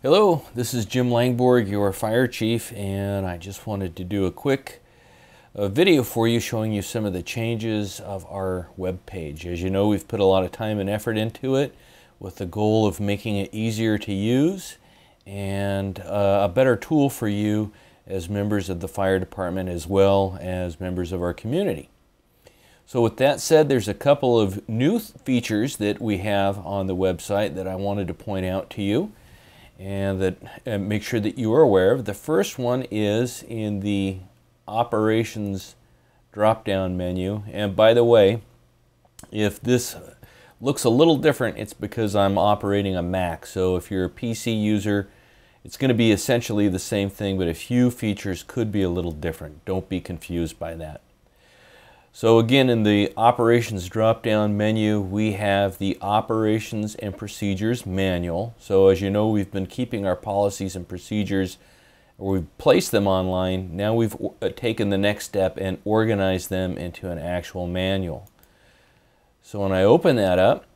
Hello, this is Jim Langborg, your fire chief, and I just wanted to do a quick video for you showing you some of the changes of our web page. As you know, we've put a lot of time and effort into it with the goal of making it easier to use and a better tool for you as members of the fire department as well as members of our community. So with that said, there's a couple of new features that we have on the website that I wanted to point out to you and that make sure that you are aware of. The first one is in the operations drop-down menu. And by the way, if this looks a little different, it's because I'm operating a Mac. So if you're a PC user, it's going to be essentially the same thing, but a few features could be a little different. Don't be confused by that. So again, in the Operations drop-down menu, we have the Operations and Procedures Manual. So as you know, we've been keeping our policies and procedures, or we've placed them online. Now we've taken the next step and organized them into an actual manual. So when I open that up,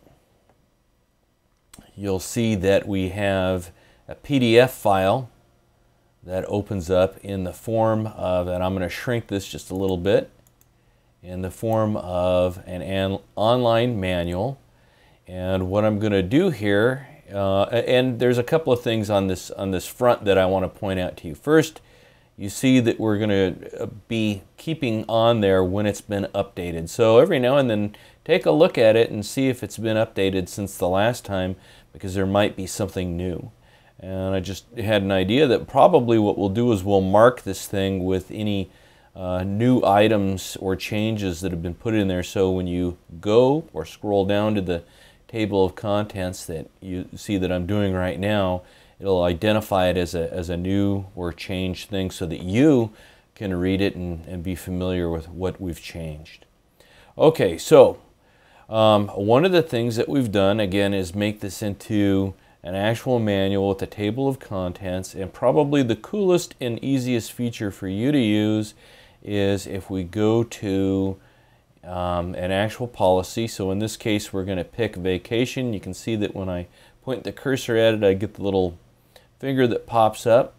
you'll see that we have a PDF file that opens up in the form of, and I'm going to shrink this just a little bit, in the form of an online manual. And what I'm going to do here, and there's a couple of things on this front that I want to point out to you. First, you see that we're going to be keeping on there when it's been updated. So every now and then take a look at it and see if it's been updated since the last time, because there might be something new. And I just had an idea that probably what we'll do is we'll mark this thing with any new items or changes that have been put in there, so when you go or scroll down to the table of contents that you see that I'm doing right now, it'll identify it as a new or changed thing so that you can read it and be familiar with what we've changed. Okay, so one of the things that we've done again is make this into an actual manual with a table of contents, and probably the coolest and easiest feature for you to use is if we go to an actual policy. So in this case, we're going to pick vacation. You can see that when I point the cursor at it, I get the little finger that pops up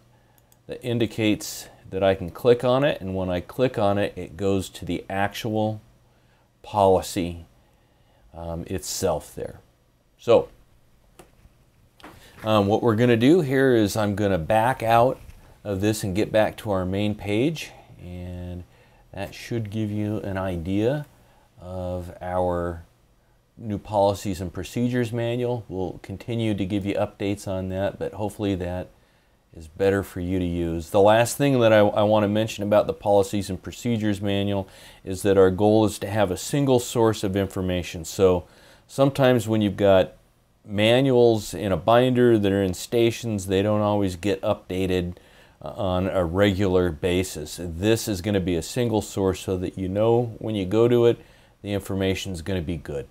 that indicates that I can click on it, and when I click on it, it goes to the actual policy itself there. So what we're going to do here is I'm going to back out of this and get back to our main page, and that should give you an idea of our new policies and procedures manual. We'll continue to give you updates on that, but hopefully that is better for you to use. The last thing that I want to mention about the policies and procedures manual is that our goal is to have a single source of information. So sometimes when you've got manuals in a binder that are in stations, they don't always get updated on a regular basis. This is going to be a single source so that you know when you go to it, the information is going to be good.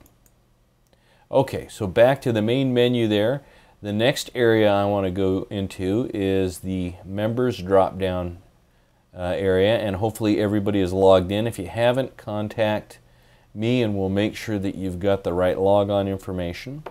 Okay, so back to the main menu there. The next area I want to go into is the members drop-down area, and hopefully everybody is logged in. If you haven't, contact me and we'll make sure that you've got the right logon information.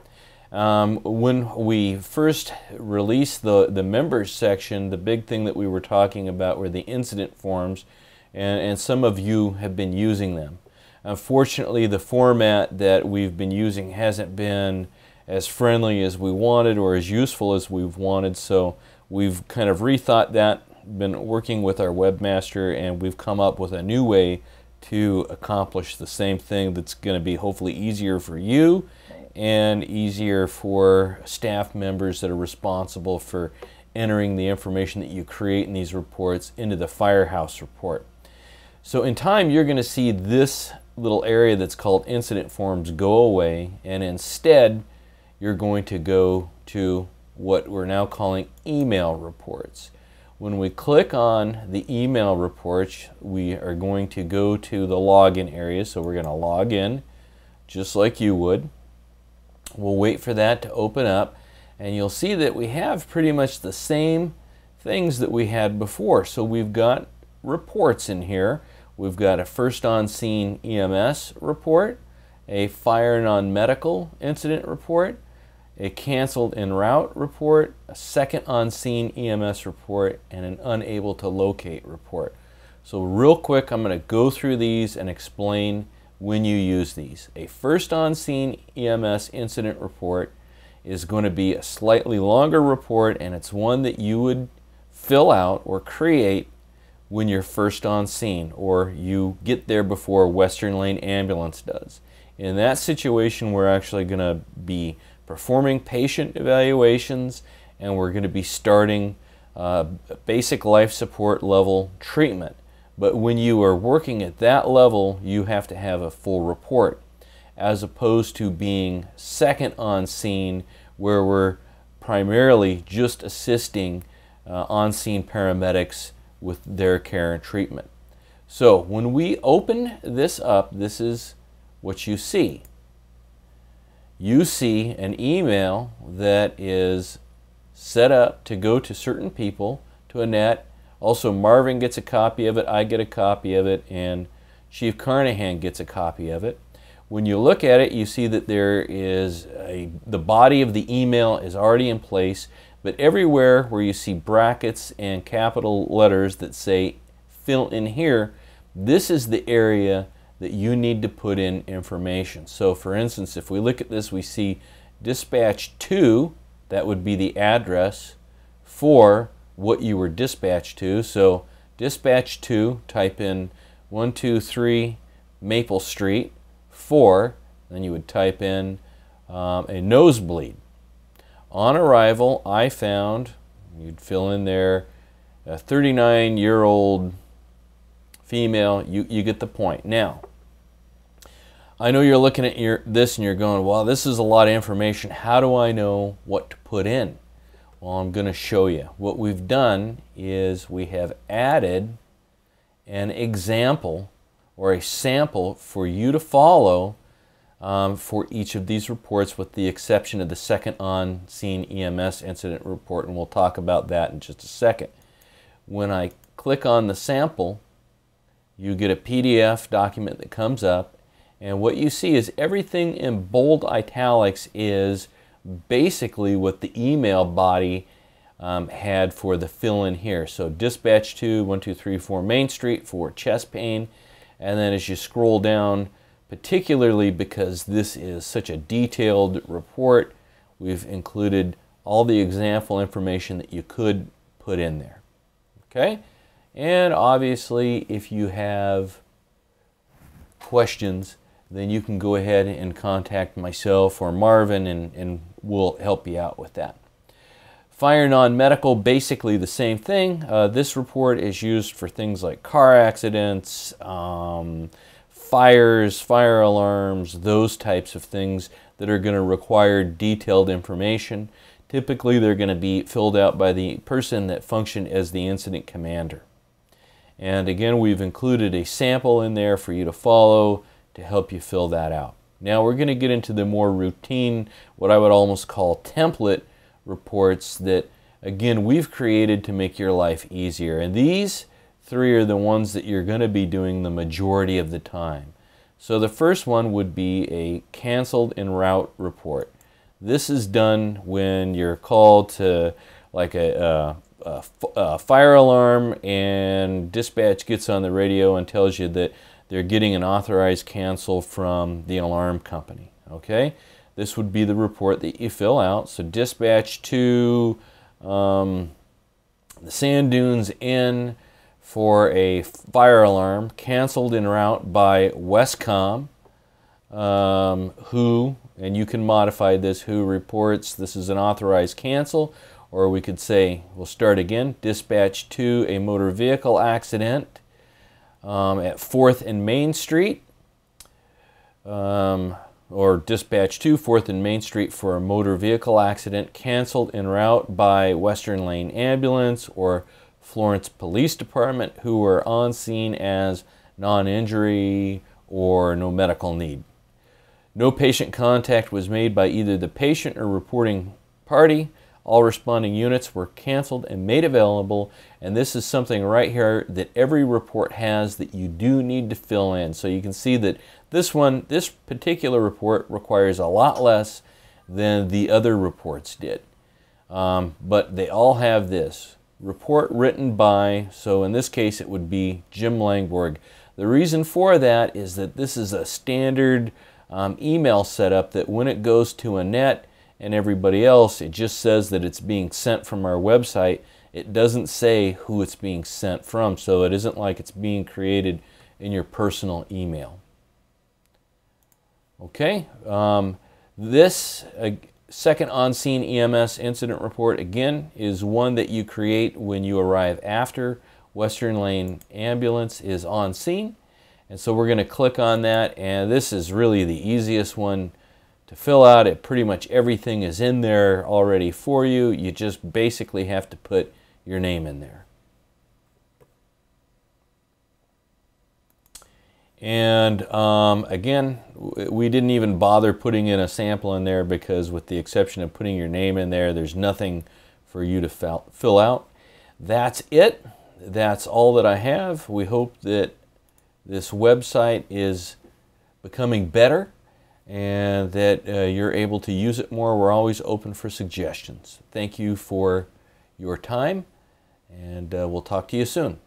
When we first released the members section, the big thing that we were talking about were the incident forms, and some of you have been using them. Unfortunately, the format that we've been using hasn't been as friendly as we wanted or as useful as we've wanted, so we've kind of rethought that, been working with our webmaster, and we've come up with a new way to accomplish the same thing that's going to be hopefully easier for you and easier for staff members that are responsible for entering the information that you create in these reports into the Firehouse report. So in time, you're going to see this little area that's called incident forms go away, and instead you're going to go to what we're now calling email reports. When we click on the email reports, we are going to go to the login area. So we're going to log in just like you would. We'll wait for that to open up, and you'll see that we have pretty much the same things that we had before. So we've got reports in here. We've got a first on scene EMS report, a fire non-medical incident report, a canceled en route report, a second on scene EMS report, and an unable to locate report. So real quick, I'm going to go through these and explain when you use these. A first on scene EMS incident report is going to be a slightly longer report, and it's one that you would fill out or create when you're first on scene, or you get there before Western Lane Ambulance does. In that situation, we're actually going to be performing patient evaluations, and we're going to be starting basic life support level treatment. But when you are working at that level, you have to have a full report, as opposed to being second on scene, where we're primarily just assisting on-scene paramedics with their care and treatment. So when we open this up, this is what you see. You see an email that is set up to go to certain people, to Annette. Also, Marvin gets a copy of it, I get a copy of it, and Chief Carnahan gets a copy of it. When you look at it, you see that there is the body of the email is already in place, but everywhere where you see brackets and capital letters that say fill in here, this is the area that you need to put in information. So for instance, if we look at this, we see dispatch to, that would be the address for what you were dispatched to. So dispatch to, type in 123 Maple Street 4, then you would type in a nosebleed. On arrival, I found, you'd fill in there, a 39-year-old female. You get the point. Now, I know you're looking at this and you're going, well, this is a lot of information. How do I know what to put in? Well, I'm going to show you. What we've done is we have added an example or a sample for you to follow for each of these reports, with the exception of the second on scene EMS incident report, and we'll talk about that in just a second. When I click on the sample, you get a PDF document that comes up, and what you see is everything in bold italics is basically what the email body had for the fill in here. So dispatch to 1234 Main Street for chest pain, and then as you scroll down, particularly because this is such a detailed report, we've included all the example information that you could put in there. Okay? And obviously, if you have questions, then you can go ahead and contact myself or Marvin, and we'll help you out with that. Fire non-medical, basically the same thing. This report is used for things like car accidents, fires, fire alarms, those types of things that are going to require detailed information. Typically, they're going to be filled out by the person that functioned as the incident commander. And again, we've included a sample in there for you to follow to help you fill that out. Now we're going to get into the more routine, what I would almost call template reports that, again, we've created to make your life easier. And these three are the ones that you're going to be doing the majority of the time. So the first one would be a canceled en route report. This is done when you're called to like a fire alarm, and dispatch gets on the radio and tells you that they're getting an authorized cancel from the alarm company. Okay, this would be the report that you fill out. So dispatch to the Sand Dunes Inn for a fire alarm canceled en route by Westcom, who, and you can modify this, who reports this is an authorized cancel. Or we could say, we'll start again, dispatch to a motor vehicle accident at 4th and Main Street, or dispatch to 4th and Main Street for a motor vehicle accident canceled en route by Western Lane Ambulance or Florence Police Department, who were on scene as non-injury or no medical need. No patient contact was made by either the patient or reporting party. All responding units were canceled and made available, and this is something right here that every report has that you do need to fill in. So you can see that this particular report requires a lot less than the other reports did. But they all have this. Report written by, so in this case it would be Jim Langborg. The reason for that is that this is a standard email setup that when it goes to Annette and everybody else, it just says that it's being sent from our website. It doesn't say who it's being sent from, so it isn't like it's being created in your personal email. Okay, this second on-scene EMS incident report, again, is one that you create when you arrive after Western Lane Ambulance is on scene. And so we're going to click on that, and this is really the easiest one to fill out. It pretty much everything is in there already for you. You just basically have to put your name in there. And again, we didn't even bother putting in a sample in there because with the exception of putting your name in there, there's nothing for you to fill out. That's it. That's all that I have. We hope that this website is becoming better and that you're able to use it more. We're always open for suggestions. Thank you for your time, and we'll talk to you soon.